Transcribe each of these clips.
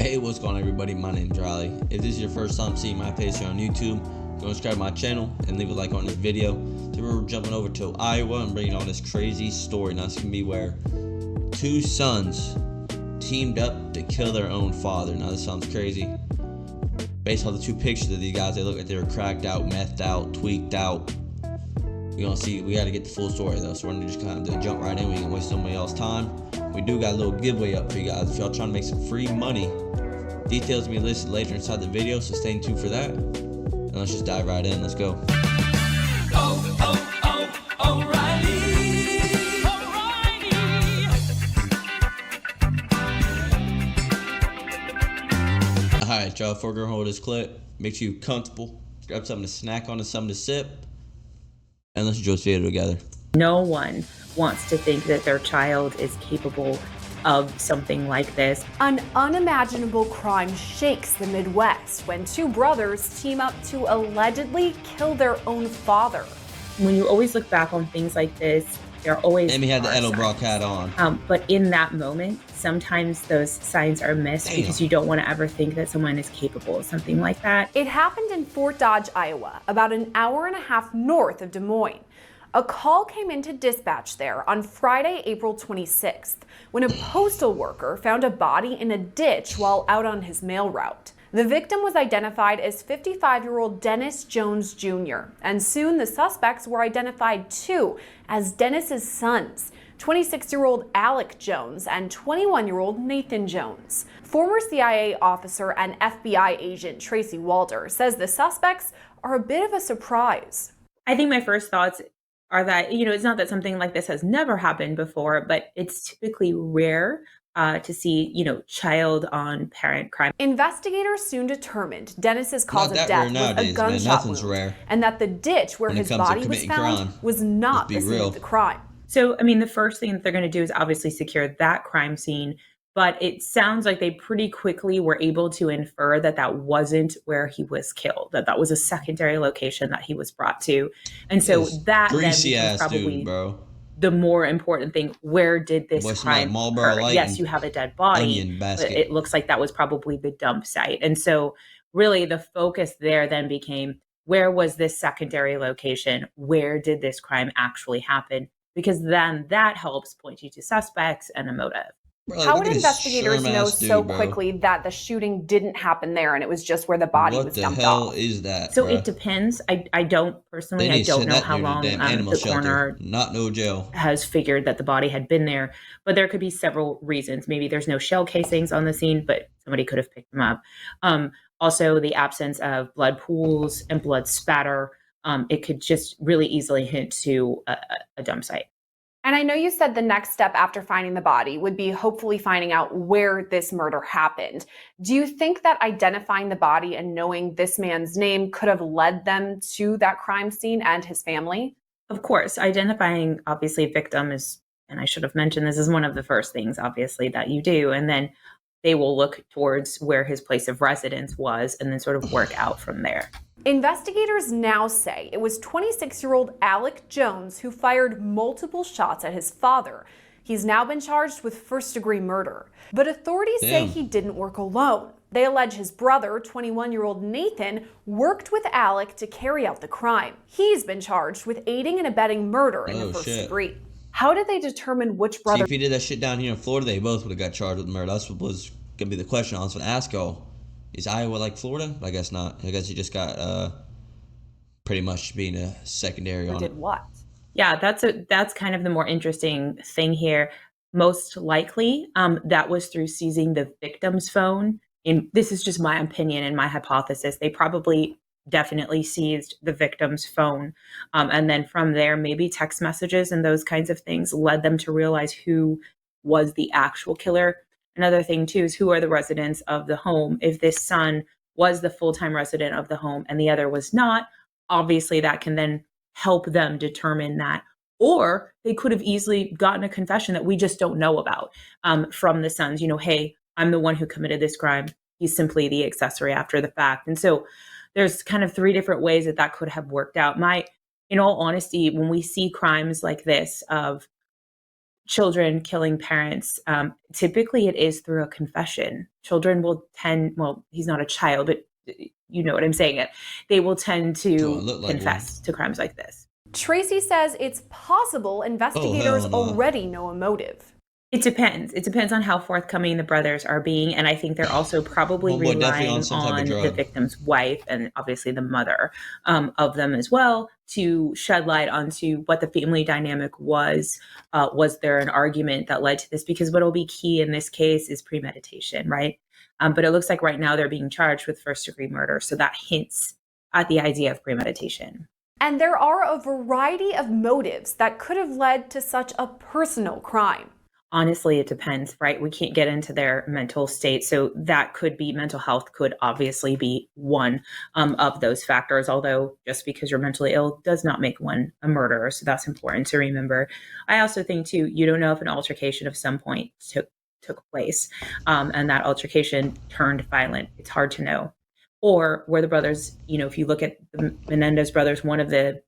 Hey, what's going on, everybody? My name's Riley. If this is your first time seeing my page here on YouTube, go subscribe to my channel and leave a like on this video. Today we're jumping over to Iowa and bringing on this crazy story. Now, this can be where two sons teamed up to kill their own father. Now, this sounds crazy. Based on the two pictures of these guys, they look like they were cracked out, methed out, tweaked out. We're gonna see. We got to get the full story though, so we're gonna just kind of jump right in. We can waste somebody else's time. We do got a little giveaway up for you guys. If y'all trying to make some free money, details will be listed later inside the video, so stay tuned for that. And let's just dive right in. Let's go. Alright, y'all, before we're gonna hold this clip, make sure you're comfortable. Grab something to snack on and something to sip. And let's enjoy this video together. No one wants to think that their child is capable of something like this. An unimaginable crime shakes the Midwest when two brothers team up to allegedly kill their own father. When you always look back on things like this, there always Amy had the Edelbrock hat on. But in that moment, sometimes those signs are missed because you don't want to ever think that someone is capable of something like that. It happened in Fort Dodge, Iowa, about an hour and a half north of Des Moines. A call came into dispatch there on Friday, April 26th, when a postal worker found a body in a ditch while out on his mail route. The victim was identified as 55-year-old Dennis Jones Jr., and soon the suspects were identified too as Dennis's sons, 26-year-old Alec Jones and 21-year-old Nathan Jones. Former CIA officer and FBI agent Tracy Walder says the suspects are a bit of a surprise. I think my first thoughts are that, it's not that something like this has never happened before, but it's typically rare to see, child on parent crime. Investigators soon determined Dennis's cause of death was a gunshot wound, and that the ditch where his body was found was not the scene of the crime. So, the first thing that they're going to do is obviously secure that crime scene. But it sounds like they pretty quickly were able to infer that that wasn't where he was killed, that was a secondary location that he was brought to. And so that then becomes probably the more important thing. Where did this crime occur? Yes, you have a dead body, but it looks like that was probably the dump site. And so really the focus there then became, where was this secondary location? Where did this crime actually happen? Because then that helps point you to suspects and a motive. Bro, how would investigators know so quickly that the shooting didn't happen there and it was just where the body was dumped off? What the hell is that, So it depends. I don't personally, I don't know how long the coroner has figured that the body had been there, but there could be several reasons. Maybe there's no shell casings on the scene, but somebody could have picked them up. Also, the absence of blood pools and blood spatter, it could just really easily hint to a dump site. And I know you said the next step after finding the body would be hopefully finding out where this murder happened. Do you think that identifying the body and knowing this man's name could have led them to that crime scene and his family? Of course, identifying obviously a victim is, and I should have mentioned this, is one of the first things obviously that you do. And then they will look towards where his place of residence was and then sort of work out from there. Investigators now say it was 26-year-old Alec Jones who fired multiple shots at his father. He's now been charged with first-degree murder. But authorities say he didn't work alone. They allege his brother, 21-year-old Nathan, worked with Alec to carry out the crime. He's been charged with aiding and abetting murder in the first degree. How did they determine which brother? See, if he did that shit down here in Florida, they both would have got charged with murder. That's what was going to be the question I was going to ask y'all. Is Iowa like Florida? I guess not. I guess he just got pretty much being a secondary on it. Did what? Yeah, that's kind of the more interesting thing here. Most likely, that was through seizing the victim's phone. And this is just my opinion and my hypothesis. They probably definitely seized the victim's phone. And then from there, maybe text messages and those kinds of things led them to realize who was the actual killer. Another thing, too, is who are the residents of the home? If this son was the full-time resident of the home and the other was not, obviously that can then help them determine that. Or they could have easily gotten a confession that we just don't know about from the sons. Hey, I'm the one who committed this crime. He's simply the accessory after the fact. And so there's kind of three different ways that could have worked out. In all honesty, when we see crimes like this of children killing parents, typically it is through a confession. Children will tend, well, he's not a child, but you know what I'm saying. They will tend to confess to crimes like this. Tracy says it's possible investigators already know a motive. It depends. It depends on how forthcoming the brothers are being. And I think they're also probably relying on the victim's wife and obviously the mother of them as well to shed light onto what the family dynamic was. Was there an argument that led to this? Because what will be key in this case is premeditation, right? But it looks like right now they're being charged with first-degree murder. So that hints at the idea of premeditation. And there are a variety of motives that could have led to such a personal crime. Honestly, it depends, right? We can't get into their mental state. So that could be mental health could obviously be one of those factors, although just because you're mentally ill does not make one a murderer. So that's important to remember. I also think, too, you don't know if an altercation of some point took place and that altercation turned violent. It's hard to know. Or were the brothers, if you look at the Menendez brothers, one of the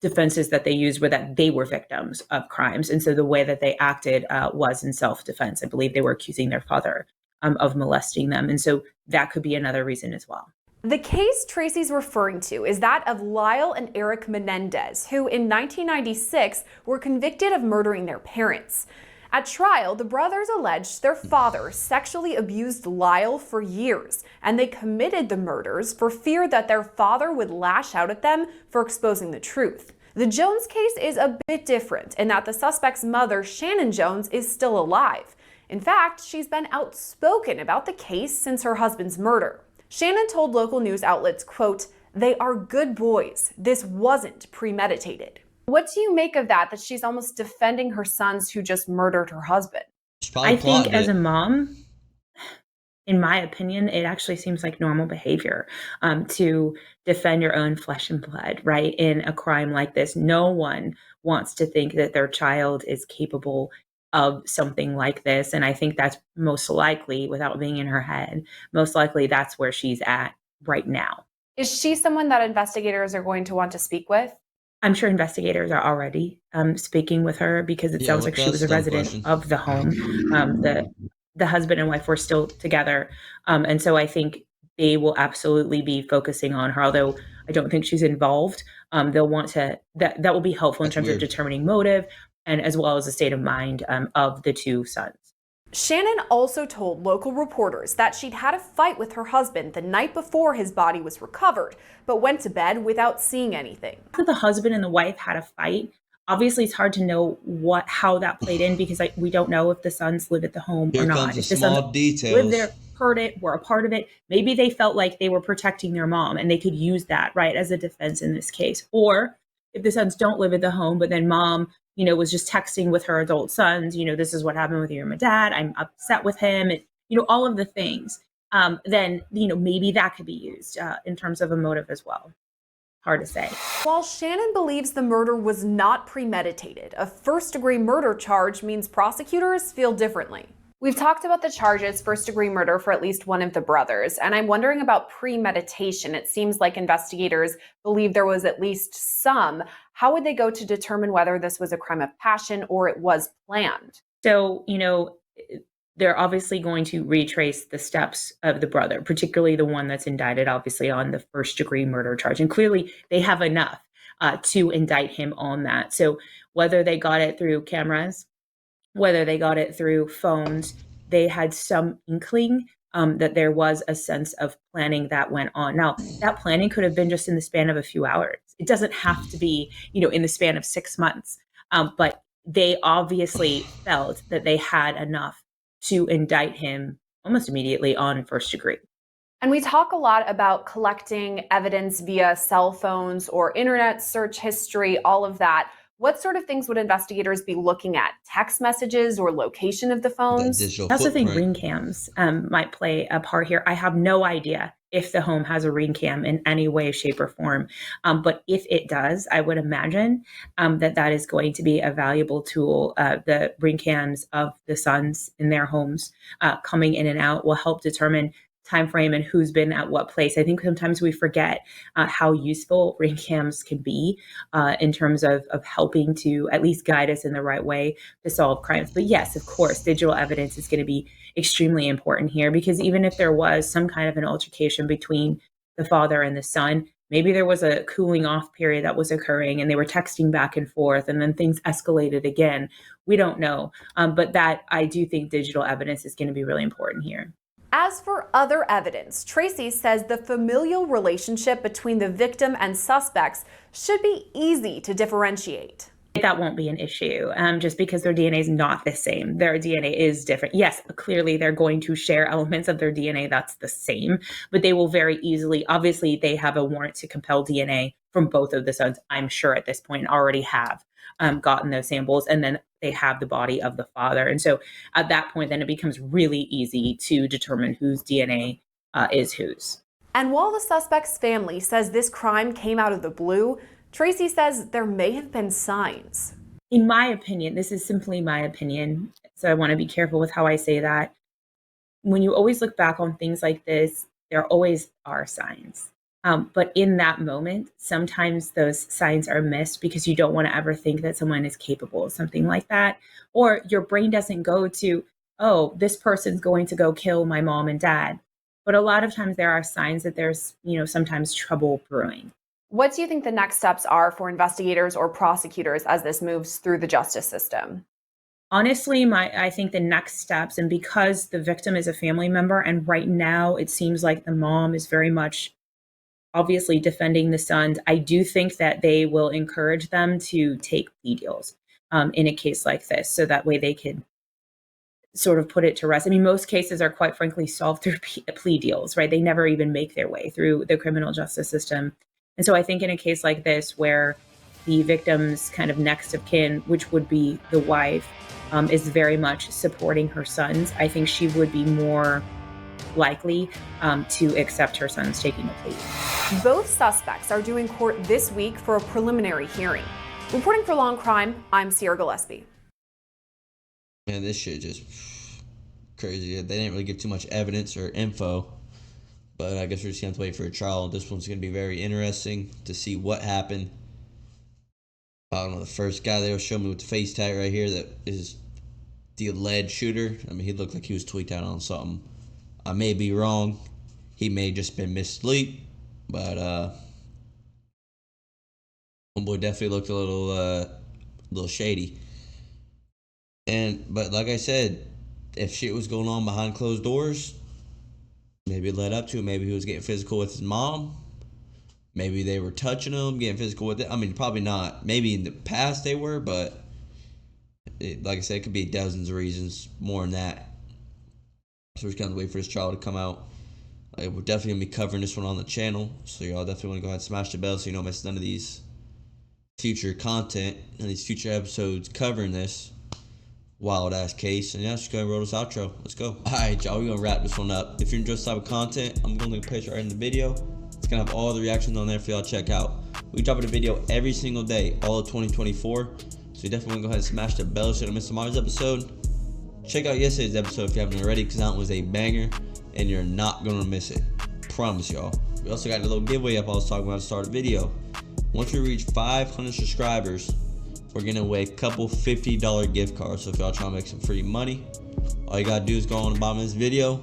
defenses that they used were that they were victims of crimes. And so the way that they acted was in self-defense. I believe they were accusing their father of molesting them. And so that could be another reason as well. The case Tracy's referring to is that of Lyle and Eric Menendez, who in 1996 were convicted of murdering their parents. At trial, the brothers alleged their father sexually abused Lyle for years, and they committed the murders for fear that their father would lash out at them for exposing the truth. The Jones case is a bit different in that the suspect's mother, Shannon Jones, is still alive. In fact, she's been outspoken about the case since her husband's murder. Shannon told local news outlets, quote, "They are good boys. This wasn't premeditated." What do you make of that she's almost defending her sons who just murdered her husband? I think as a mom, in my opinion, it actually seems like normal behavior to defend your own flesh and blood, right? In a crime like this, no one wants to think that their child is capable of something like this. And I think that's most likely, without being in her head, most likely that's where she's at right now. Is she someone that investigators are going to want to speak with? I'm sure investigators are already speaking with her because it sounds like she was a resident of the home. The husband and wife were still together. And so I think they will absolutely be focusing on her, although I don't think she's involved. They'll want to, that will be helpful in terms of determining motive and as well as the state of mind of the two sons. Shannon also told local reporters that she'd had a fight with her husband the night before his body was recovered, but went to bed without seeing anything. The husband and the wife had a fight. Obviously, it's hard to know how that played in because we don't know if the sons live at the home or not. If the sons live there, heard it, were a part of it, maybe they felt like they were protecting their mom and they could use that, right, as a defense in this case. Or if the sons don't live at the home, but then mom was just texting with her adult sons, this is what happened with you and my dad. I'm upset with him. And, all of the things. Then, maybe that could be used in terms of a motive as well. Hard to say. While Shannon believes the murder was not premeditated, a first-degree murder charge means prosecutors feel differently. We've talked about the charges, first-degree murder for at least one of the brothers, and I'm wondering about premeditation. It seems like investigators believe there was at least some. How would they go to determine whether this was a crime of passion or it was planned? So, they're obviously going to retrace the steps of the brother, particularly the one that's indicted, obviously, on the first-degree murder charge. And clearly, they have enough to indict him on that. So whether they got it through cameras, whether they got it through phones, they had some inkling that there was a sense of planning that went on. Now, that planning could have been just in the span of a few hours. It doesn't have to be, in the span of 6 months. But they obviously felt that they had enough to indict him almost immediately on first degree. And we talk a lot about collecting evidence via cell phones or internet search history, all of that. What sort of things would investigators be looking at? Text messages or location of the phones? I also think ring cams might play a part here. I have no idea if the home has a ring cam in any way, shape, or form. But if it does, I would imagine that is going to be a valuable tool. The ring cams of the sons in their homes coming in and out will help determine time frame and who's been at what place. I think sometimes we forget how useful ring cams can be in terms of helping to at least guide us in the right way to solve crimes. But yes, of course, digital evidence is going to be extremely important here, because even if there was some kind of an altercation between the father and the son, maybe there was a cooling off period that was occurring and they were texting back and forth and then things escalated again. We don't know. But that, I do think digital evidence is going to be really important here. As for other evidence, Tracy says the familial relationship between the victim and suspects should be easy to differentiate. That won't be an issue, just because their DNA is not the same. Their DNA is different. Yes, clearly they're going to share elements of their DNA that's the same, but they will very easily, obviously they have a warrant to compel DNA from both of the sons, I'm sure at this point already have gotten those samples, and then they have the body of the father. And so at that point, then it becomes really easy to determine whose DNA is whose. And while the suspect's family says this crime came out of the blue, Tracy says there may have been signs. In my opinion, this is simply my opinion, so I want to be careful with how I say that. When you always look back on things like this, there always are signs. But in that moment, sometimes those signs are missed because you don't want to ever think that someone is capable of something like that. Or your brain doesn't go to, oh, this person's going to go kill my mom and dad. But a lot of times there are signs that there's, sometimes trouble brewing. What do you think the next steps are for investigators or prosecutors as this moves through the justice system? Honestly, I think the next steps, and because the victim is a family member, and right now it seems like the mom is very much obviously defending the sons, I do think that they will encourage them to take plea deals in a case like this, so that way they can sort of put it to rest. I mean, most cases are quite frankly solved through plea deals, right? They never even make their way through the criminal justice system. And so I think in a case like this, where the victim's kind of next of kin, which would be the wife, is very much supporting her sons, I think she would be more likely to accept her sons taking a plea. Both suspects are due in court this week for a preliminary hearing. Reporting for Law and Crime, I'm Sierra Gillespie. Man, this shit just crazy. They didn't really give too much evidence or info. But I guess we're just going to have to wait for a trial. This one's going to be very interesting to see what happened. I don't know, the first guy they were showing me with the face tag right here that is the alleged shooter. I mean, he looked like he was tweaked out on something. I may be wrong. He may have just been mislead. But, homeboy definitely looked a little shady. But like I said, if shit was going on behind closed doors, maybe it led up to it. Maybe he was getting physical with his mom. Maybe they were touching him, getting physical with it. I mean, probably not. Maybe in the past they were, but like I said, it could be dozens of reasons, more than that. So we're just going to wait for this trial to come out. We're definitely going to be covering this one on the channel. So y'all definitely want to go ahead and smash the bell so you don't miss none of these future content and these future episodes covering this wild ass case. And yeah, just go ahead and roll this outro. Let's go. Alright, y'all, we're gonna wrap this one up. If you're enjoying this type of content, I'm gonna link a picture right in the video. It's gonna have all the reactions on there for y'all to check out. We drop a video every single day, all of 2024. So you definitely wanna go ahead and smash the bell so you don't miss tomorrow's episode. Check out yesterday's episode if you haven't already, because that one was a banger and you're not gonna miss it. Promise y'all. We also got a little giveaway up I was talking about at the start of the video. Once we reach 500 subscribers, we're giving away a couple $50 gift cards. So if y'all trying to make some free money, all you gotta do is go on the bottom of this video,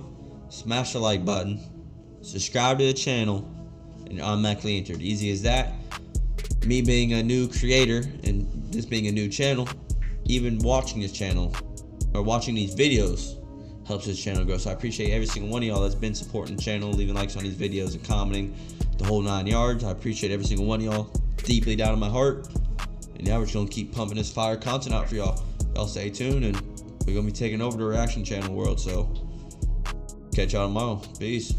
smash the like button, subscribe to the channel, and you're automatically entered. Easy as that. Me being a new creator and this being a new channel, even watching this channel or watching these videos helps this channel grow. So I appreciate every single one of y'all that's been supporting the channel, leaving likes on these videos and commenting the whole 9 yards. I appreciate every single one of y'all deeply down in my heart. And now we're just gonna keep pumping this fire content out for y'all. Y'all stay tuned, and we're gonna be taking over the reaction channel world. So catch y'all tomorrow. Peace.